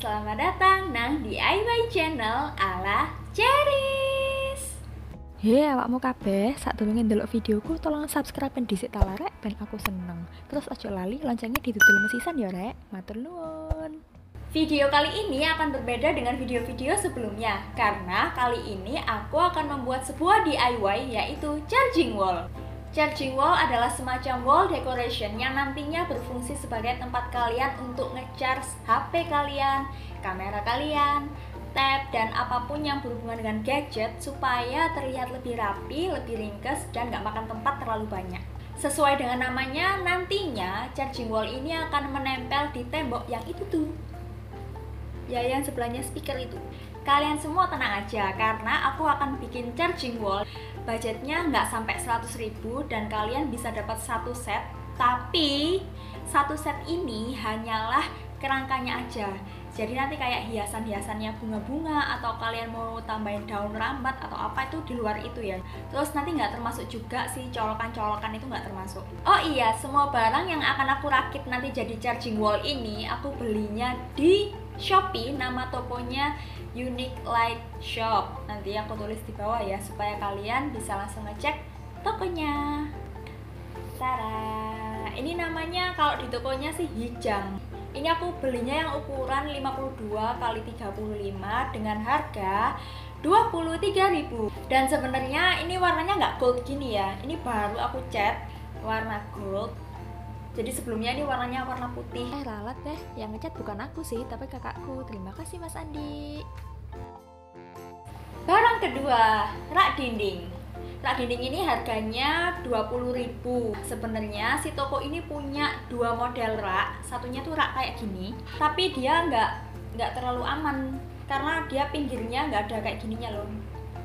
selamat datang nang DIY channel ala Ceris. Awakmu kabeh, sadurunge ndelok videoku tolong subscribe dan dhisik ta rek ben aku seneng. Terus aja lali loncengnya ditutul mesisan ya rek. Matur nuwun. Video kali ini akan berbeda dengan video-video sebelumnya karena kali ini aku akan membuat sebuah DIY yaitu charging wall. Charging wall adalah semacam wall decoration yang nantinya berfungsi sebagai tempat kalian untuk nge-charge HP kalian, kamera kalian, tab, dan apapun yang berhubungan dengan gadget supaya terlihat lebih rapi, lebih ringkes, dan gak makan tempat terlalu banyak. Sesuai dengan namanya, nantinya charging wall ini akan menempel di tembok yang itu tuh. Ya, yang sebelahnya speaker itu. Kalian semua tenang aja karena aku akan bikin charging wall. Budgetnya nggak sampai 100.000 dan kalian bisa dapat satu set. Tapi satu set ini hanyalah kerangkanya aja. Jadi nanti kayak hiasan-hiasannya bunga-bunga atau kalian mau tambahin daun rambat atau apa itu di luar itu ya. Terus nanti nggak termasuk juga sih colokan-colokan itu nggak termasuk. Oh iya, semua barang yang akan aku rakit nanti jadi charging wall ini aku belinya di Shopee. Nama tokonya Unique Light Shop. Nanti aku tulis di bawah ya supaya kalian bisa langsung ngecek tokonya. Tara, ini namanya kalau di tokonya sih Hijang. Ini aku belinya yang ukuran 52 x 35 dengan harga 23.000. Dan sebenarnya ini warnanya nggak gold gini ya. Ini baru aku cat warna gold. Jadi sebelumnya ini warnanya warna putih. Ralat deh, yang ngecat bukan aku sih, tapi kakakku. Terima kasih Mas Andi. Barang kedua, rak dinding. Rak dinding ini harganya 20.000. Sebenarnya si toko ini punya dua model rak. Satunya tuh rak kayak gini, tapi dia nggak terlalu aman karena dia pinggirnya nggak ada kayak gininya loh,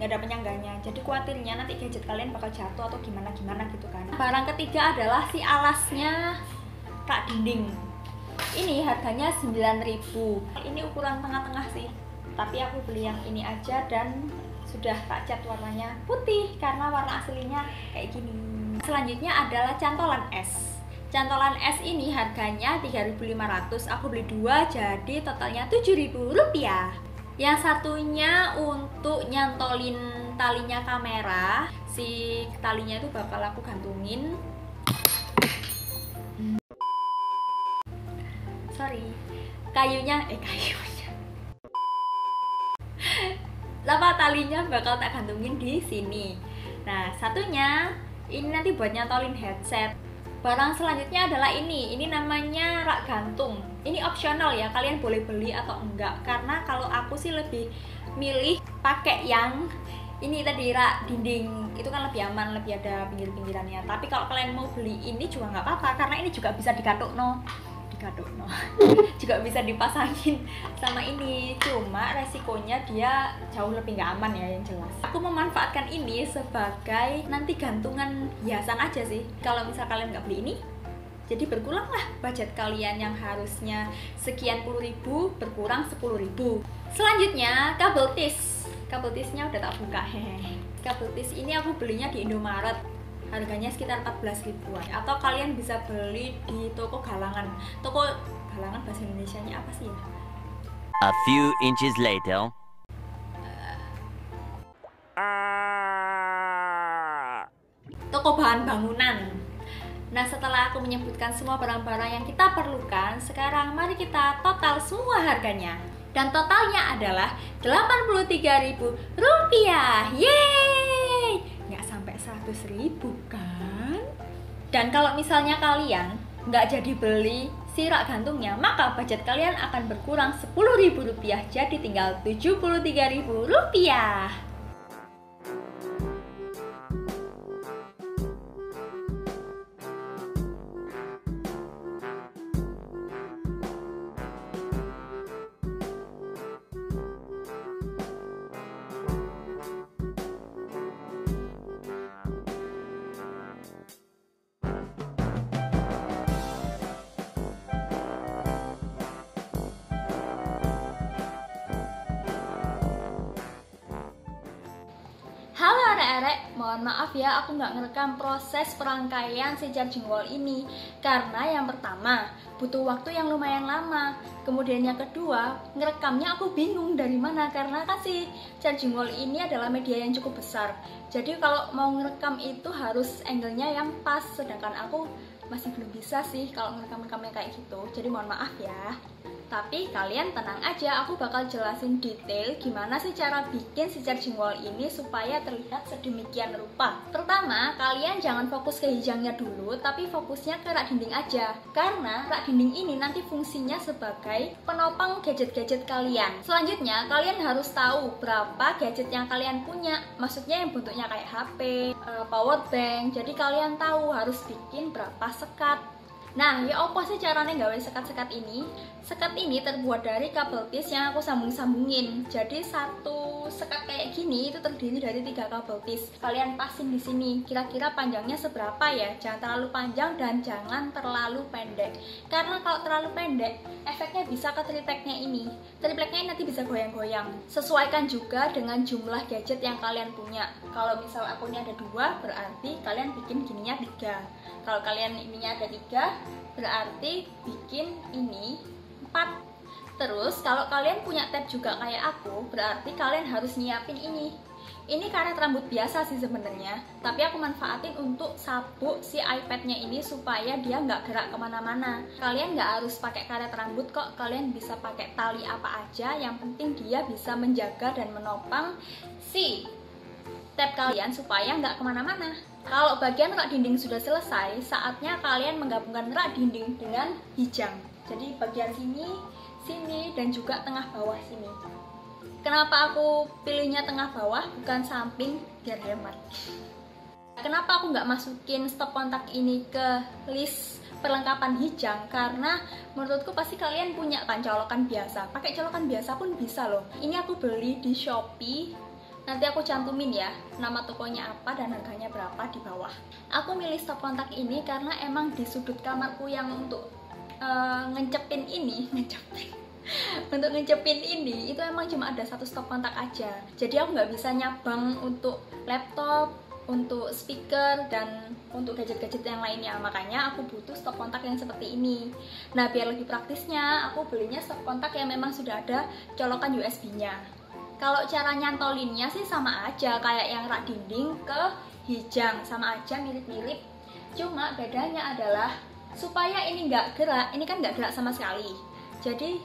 nggak ada penyangganya. Jadi khawatirnya nanti gadget kalian bakal jatuh atau gimana gitu kan. Barang ketiga adalah si alasnya rak dinding. Ini harganya 9.000. Ini ukuran tengah-tengah sih, tapi aku beli yang ini aja dan sudah tak cat warnanya putih karena warna aslinya kayak gini. Selanjutnya adalah cantolan es. Cantolan es ini harganya 3.500. Aku beli dua jadi totalnya 7.000 rupiah. Yang satunya untuk nyantolin talinya kamera. Si talinya itu bakal aku gantungin. Kayunya lapa talinya bakal tak gantungin di sini. Nah, satunya ini nanti buat nyantolin headset. Barang selanjutnya adalah ini namanya rak gantung. Ini opsional ya, kalian boleh beli atau enggak. Karena kalau aku sih lebih milih pakai yang ini tadi rak dinding, itu kan lebih aman, lebih ada pinggir-pinggirannya. Tapi kalau kalian mau beli ini juga nggak apa-apa, karena ini juga bisa dikatukno juga bisa dipasangin sama ini. Cuma resikonya dia jauh lebih nggak aman ya, yang jelas. Aku memanfaatkan ini sebagai nanti gantungan hiasan aja sih. Kalau misal kalian nggak beli ini, jadi berkuranglah budget kalian yang harusnya sekian puluh ribu berkurang 10.000. Selanjutnya kabel tis. Kabel tisnya udah tak buka. Kabel tis ini aku belinya di Indomaret. Harganya sekitar 14.000-an. Atau kalian bisa beli di toko galangan. Toko galangan bahasa Indonesianya apa sih ya? A few inches later. Toko bahan bangunan. Nah, setelah aku menyebutkan semua barang-barang yang kita perlukan, sekarang mari kita total semua harganya. Dan totalnya adalah 83.000 rupiah. Yeay! Nggak sampai 100.000 kan? Dan kalau misalnya kalian nggak jadi beli si rak gantungnya, maka budget kalian akan berkurang 10.000 rupiah. Jadi tinggal 73.000 rupiah. Halo arek-arek, Mohon maaf ya, aku nggak ngerekam proses perangkaian si charging wall ini karena yang pertama butuh waktu yang lumayan lama. Kemudian yang kedua, ngerekamnya aku bingung dari mana karena kan si charging wall ini adalah media yang cukup besar. Jadi kalau mau ngerekam itu harus angle-nya yang pas, sedangkan aku masih belum bisa sih kalau ngerekam-rekamnya kayak gitu. Jadi mohon maaf ya. Tapi kalian tenang aja, aku bakal jelasin detail gimana sih cara bikin si charging wall ini supaya terlihat sedemikian rupa. Pertama, kalian jangan fokus ke hijangnya dulu, tapi fokusnya ke rak dinding aja. Karena rak dinding ini nanti fungsinya sebagai penopang gadget-gadget kalian. Selanjutnya, kalian harus tahu berapa gadget yang kalian punya. Maksudnya yang bentuknya kayak HP, power bank. Jadi kalian tahu harus bikin berapa sekat. Nah, ya apa sih caranya gawe sekat-sekat ini? Sekat ini terbuat dari kabel tis yang aku sambung-sambungin. Jadi satu sekat kayak gini itu terdiri dari 3 kabel tis. Kalian pasin di sini. Kira-kira panjangnya seberapa ya? Jangan terlalu panjang dan jangan terlalu pendek. Karena kalau terlalu pendek, efeknya bisa ke tripleknya ini. Tripleknya ini nanti bisa goyang-goyang. Sesuaikan juga dengan jumlah gadget yang kalian punya. Kalau misal akunnya ada 2, berarti kalian bikin gininya 3. Kalau kalian ininya ada 3, berarti bikin ini 4. Terus kalau kalian punya tab juga kayak aku, berarti kalian harus nyiapin ini. Ini karet rambut biasa sih sebenarnya, tapi aku manfaatin untuk sabuk si iPad-nya ini supaya dia nggak gerak kemana-mana. Kalian nggak harus pakai karet rambut kok, kalian bisa pakai tali apa aja, yang penting dia bisa menjaga dan menopang si tab kalian supaya nggak kemana-mana. Kalau bagian rak dinding sudah selesai, saatnya kalian menggabungkan rak dinding dengan hijang. Jadi bagian sini, sini, dan juga tengah bawah sini. Kenapa aku pilihnya tengah bawah, bukan samping, biar hemat. Kenapa aku nggak masukin stop kontak ini ke list perlengkapan hijang? Karena menurutku pasti kalian punya kan colokan biasa. Pakai colokan biasa pun bisa loh. Ini aku beli di Shopee. Nanti aku cantumin ya nama tokonya apa dan harganya berapa di bawah. Aku milih stop kontak ini karena emang di sudut kamarku yang untuk ngecepin ini, untuk ngecepin ini itu emang cuma ada 1 stop kontak aja. Jadi aku nggak bisa nyabang untuk laptop, untuk speaker, dan untuk gadget-gadget yang lainnya. Makanya aku butuh stop kontak yang seperti ini. Nah, biar lebih praktisnya, aku belinya stop kontak yang memang sudah ada colokan USB-nya. Kalau cara nyantolinnya sih sama aja kayak yang rak dinding ke hijang, sama aja mirip-mirip. Cuma bedanya adalah supaya ini nggak gerak, ini kan nggak gerak sama sekali. Jadi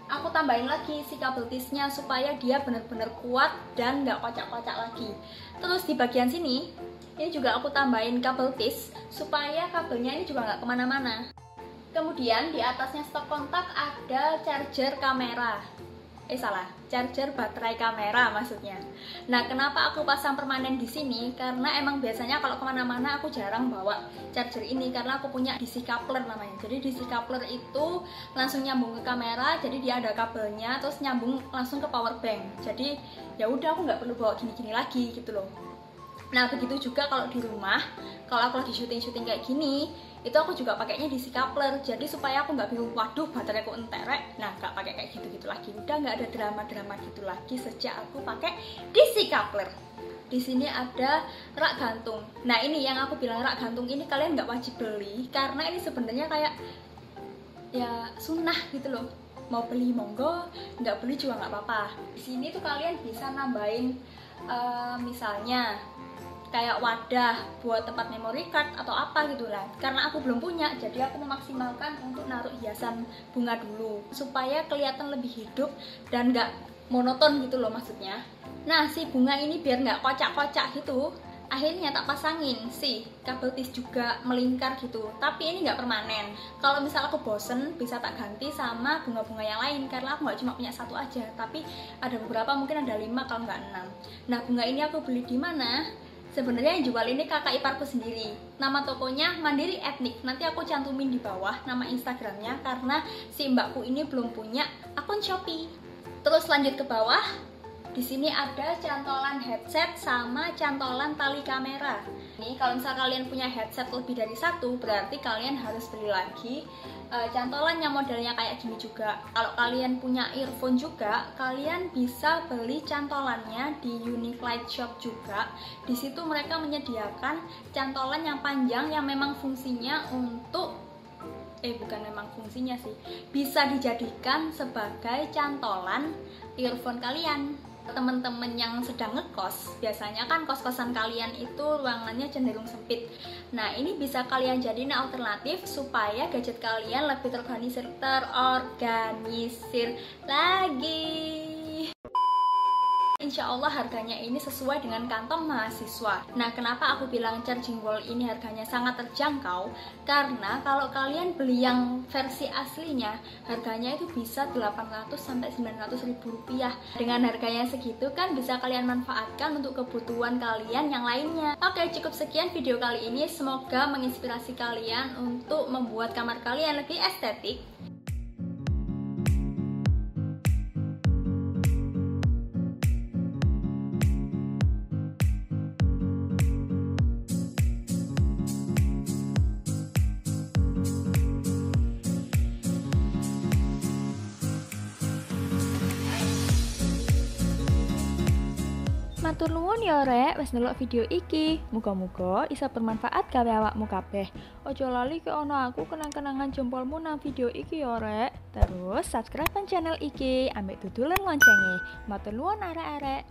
aku tambahin lagi si kabel tisnya supaya dia benar-benar kuat dan nggak kocak-kocak lagi. Terus di bagian sini, ini juga aku tambahin kabel tis supaya kabelnya ini juga nggak kemana-mana. Kemudian di atasnya stop kontak ada charger kamera. Charger baterai kamera maksudnya. Nah, kenapa aku pasang permanen di sini? Karena emang biasanya kalau kemana-mana aku jarang bawa charger ini karena aku punya DC coupler namanya. Jadi DC coupler itu langsung nyambung ke kamera, jadi dia ada kabelnya, terus nyambung langsung ke power bank. Jadi ya udah aku nggak perlu bawa gini-gini lagi gitu loh. Nah, begitu juga kalau di rumah, kalau aku lagi syuting-syuting kayak gini, itu aku juga pakainya DC coupler. Jadi supaya aku nggak bingung, waduh bateraiku enterek. Nah, nggak pakai kayak gitu-gitu lagi. Udah nggak ada drama-drama gitu lagi sejak aku pakai DC coupler. Di sini ada rak gantung. Nah, ini yang aku bilang rak gantung ini kalian nggak wajib beli karena ini sebenarnya kayak ya sunnah gitu loh. Mau beli monggo, nggak beli juga nggak apa-apa. Di sini tuh kalian bisa nambahin misalnya kayak wadah buat tempat memory card atau apa gitu lah. Karena aku belum punya, jadi aku memaksimalkan untuk naruh hiasan bunga dulu supaya kelihatan lebih hidup dan nggak monoton gitu loh maksudnya. Nah, si bunga ini biar nggak kocak-kocak gitu, akhirnya tak pasangin si kabel tis juga melingkar gitu. Tapi ini nggak permanen. Kalau misal aku bosen, bisa tak ganti sama bunga-bunga yang lain karena aku nggak cuma punya 1 aja, tapi ada beberapa, mungkin ada 5 kalau nggak 6. Nah, bunga ini aku beli di mana? Sebenarnya yang jual ini kakak iparku sendiri. Nama tokonya Mandiri Etnik. Nanti aku cantumin di bawah nama Instagramnya karena si mbakku ini belum punya akun Shopee. Terus lanjut ke bawah. Di sini ada cantolan headset sama cantolan tali kamera. Nih, kalau misal kalian punya headset lebih dari satu, berarti kalian harus beli lagi cantolannya modelnya kayak gini juga. Kalau kalian punya earphone juga, kalian bisa beli cantolannya di Unique Shop juga. Di situ mereka menyediakan cantolan yang panjang yang memang fungsinya untuk bukan memang fungsinya sih, bisa dijadikan sebagai cantolan earphone kalian. Teman-teman yang sedang ngekos, biasanya kan kos-kosan kalian itu ruangannya cenderung sempit. Nah, ini bisa kalian jadiin alternatif supaya gadget kalian lebih terorganisir lagi. Insya Allah harganya ini sesuai dengan kantong mahasiswa. Nah, kenapa aku bilang charging wall ini harganya sangat terjangkau? Karena kalau kalian beli yang versi aslinya, harganya itu bisa 800-900 ribu rupiah. Dengan harganya segitu kan bisa kalian manfaatkan untuk kebutuhan kalian yang lainnya. Oke, cukup sekian video kali ini. Semoga menginspirasi kalian untuk membuat kamar kalian lebih estetik. Matur nuwun ya rek, wis ndelok video iki. Muga-muga isa bermanfaat gawe awakmu kabeh. Ojo lali ke ono aku kenang-kenangan jempolmu nang video iki ya rek. Terus subscribe channel iki, ambek dudulan loncenge. Matur nuwun arek-arek.